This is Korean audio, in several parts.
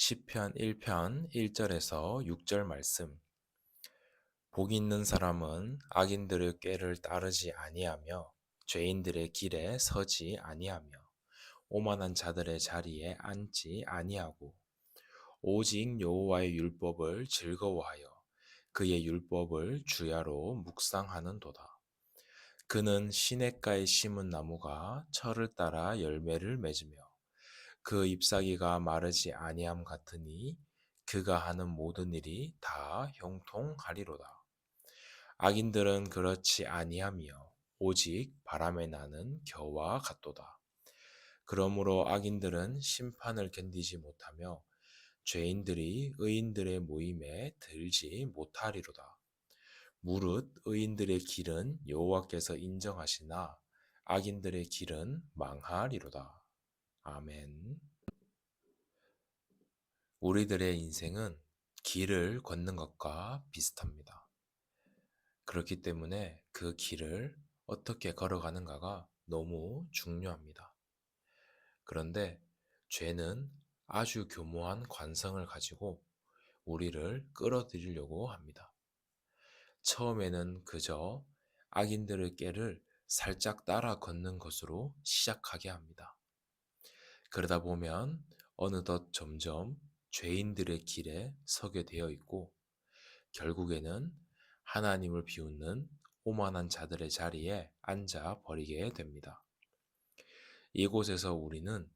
시편 1편 1절에서 6절 말씀. 복 있는 사람은 악인들의 꾀를 따르지 아니하며 죄인들의 길에 서지 아니하며 오만한 자들의 자리에 앉지 아니하고 오직 여호와의 율법을 즐거워하여 그의 율법을 주야로 묵상하는도다. 그는 시냇가에 심은 나무가 철을 따라 열매를 맺으며 그 잎사귀가 마르지 아니함 같으니 그가 하는 모든 일이 다 형통하리로다. 악인들은 그렇지 아니하며 오직 바람에 나는 겨와 같도다. 그러므로 악인들은 심판을 견디지 못하며 죄인들이 의인들의 모임에 들지 못하리로다. 무릇 의인들의 길은 여호와께서 인정하시나 악인들의 길은 망하리로다. 아멘. 우리들의 인생은 길을 걷는 것과 비슷합니다. 그렇기 때문에 그 길을 어떻게 걸어가는가가 너무 중요합니다. 그런데 죄는 아주 교모한 관성을 가지고 우리를 끌어들이려고 합니다. 처음에는 그저 악인들의 꾀를 살짝 따라 걷는 것으로 시작하게 합니다. 그러다 보면 어느덧 점점 죄인들의 길에 서게 되어 있고 결국에는 하나님을 비웃는 오만한 자들의 자리에 앉아 버리게 됩니다. 이곳에서 우리는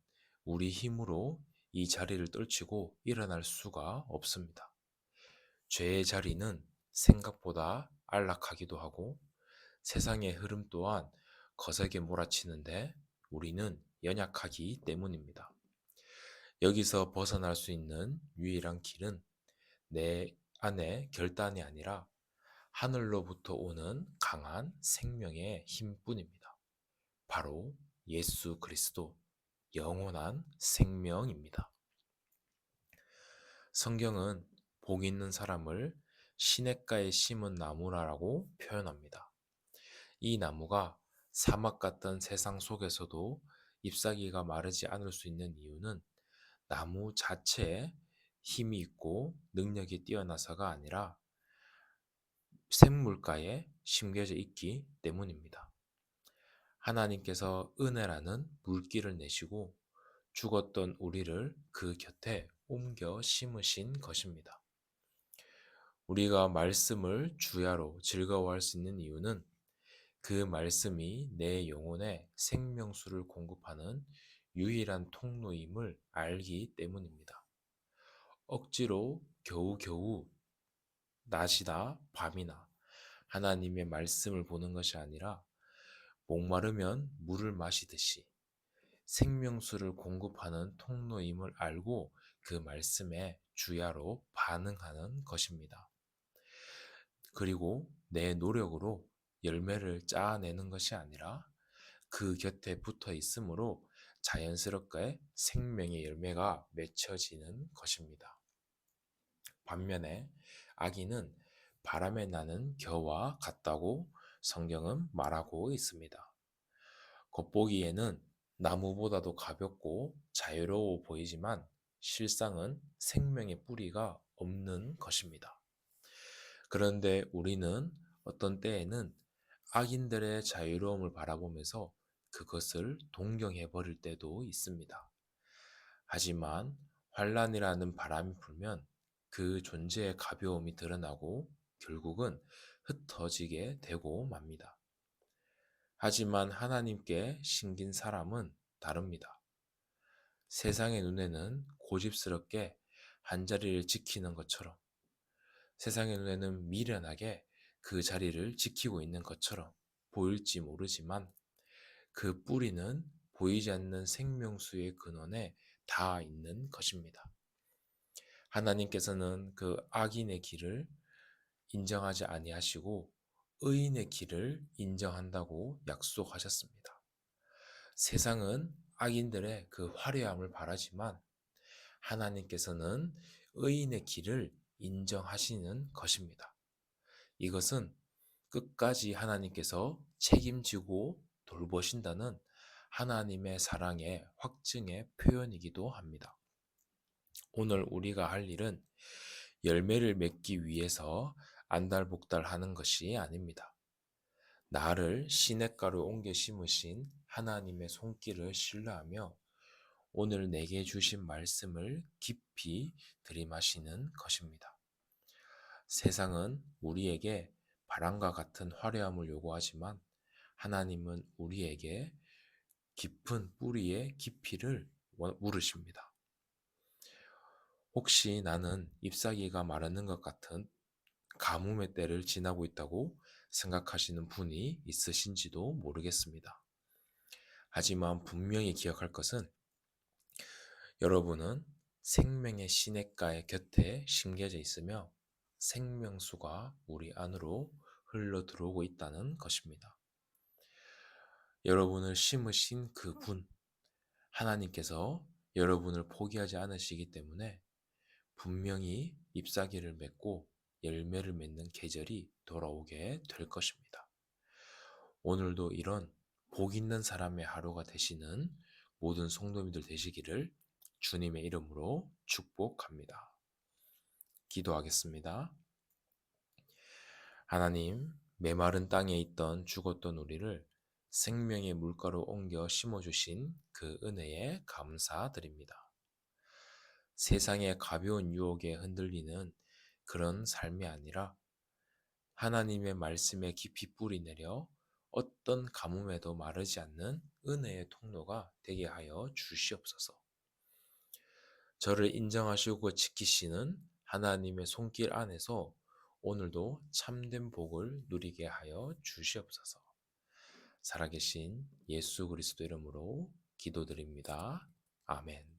우리 힘으로 이 자리를 떨치고 일어날 수가 없습니다. 죄의 자리는 생각보다 안락하기도 하고 세상의 흐름 또한 거세게 몰아치는데 우리는 연약하기 때문입니다. 여기서 벗어날 수 있는 유일한 길은 내 안의 결단이 아니라 하늘로부터 오는 강한 생명의 힘뿐입니다. 바로 예수 그리스도, 영원한 생명입니다. 성경은 복 있는 사람을 시냇가에 심은 나무라고 표현합니다. 이 나무가 사막 같던 세상 속에서도 잎사귀가 마르지 않을 수 있는 이유는 나무 자체에 힘이 있고 능력이 뛰어나서가 아니라 샘물가에 심겨져 있기 때문입니다. 하나님께서 은혜라는 물길을 내시고 죽었던 우리를 그 곁에 옮겨 심으신 것입니다. 우리가 말씀을 주야로 즐거워할 수 있는 이유는 그 말씀이 내 영혼에 생명수를 공급하는 유일한 통로임을 알기 때문입니다. 억지로 겨우겨우 낮이나 밤이나 하나님의 말씀을 보는 것이 아니라 목마르면 물을 마시듯이 생명수를 공급하는 통로임을 알고 그 말씀에 주야로 반응하는 것입니다. 그리고 내 노력으로 열매를 짜내는 것이 아니라 그 곁에 붙어 있으므로 자연스럽게 생명의 열매가 맺혀지는 것입니다. 반면에 악인은 바람에 나는 겨와 같다고 성경은 말하고 있습니다. 겉보기에는 나무보다도 가볍고 자유로워 보이지만 실상은 생명의 뿌리가 없는 것입니다. 그런데 우리는 어떤 때에는 악인들의 자유로움을 바라보면서 그것을 동경해 버릴 때도 있습니다. 하지만 환란이라는 바람이 불면 그 존재의 가벼움이 드러나고 결국은 흩어지게 되고 맙니다. 하지만 하나님께 신긴 사람은 다릅니다. 세상의 눈에는 고집스럽게 한자리를 지키는 것처럼 세상의 눈에는 미련하게 그 자리를 지키고 있는 것처럼 보일지 모르지만 그 뿌리는 보이지 않는 생명수의 근원에 닿아 있는 것입니다. 하나님께서는 그 악인의 길을 인정하지 아니하시고 의인의 길을 인정한다고 약속하셨습니다. 세상은 악인들의 그 화려함을 바라지만 하나님께서는 의인의 길을 인정하시는 것입니다. 이것은 끝까지 하나님께서 책임지고 돌보신다는 하나님의 사랑의 확증의 표현이기도 합니다. 오늘 우리가 할 일은 열매를 맺기 위해서 안달복달하는 것이 아닙니다. 나를 시냇가로 옮겨 심으신 하나님의 손길을 신뢰하며 오늘 내게 주신 말씀을 깊이 들이마시는 것입니다. 세상은 우리에게 바람과 같은 화려함을 요구하지만 하나님은 우리에게 깊은 뿌리의 깊이를 물으십니다. 혹시 나는 잎사귀가 마르는 것 같은 가뭄의 때를 지나고 있다고 생각하시는 분이 있으신지도 모르겠습니다. 하지만 분명히 기억할 것은 여러분은 생명의 시냇가의 곁에 심겨져 있으며 생명수가 우리 안으로 흘러 들어오고 있다는 것입니다. 여러분을 심으신 그 분, 하나님께서 여러분을 포기하지 않으시기 때문에 분명히 잎사귀를 맺고 열매를 맺는 계절이 돌아오게 될 것입니다. 오늘도 이런 복 있는 사람의 하루가 되시는 모든 성도님들 되시기를 주님의 이름으로 축복합니다. 기도하겠습니다. 하나님, 메마른 땅에 있던 죽었던 우리를 생명의 물가로 옮겨 심어주신 그 은혜에 감사드립니다. 세상의 가벼운 유혹에 흔들리는 그런 삶이 아니라 하나님의 말씀에 깊이 뿌리 내려 어떤 가뭄에도 마르지 않는 은혜의 통로가 되게 하여 주시옵소서. 저를 인정하시고 지키시는 하나님의 손길 안에서 오늘도 참된 복을 누리게 하여 주시옵소서. 살아계신 예수 그리스도 이름으로 기도드립니다. 아멘.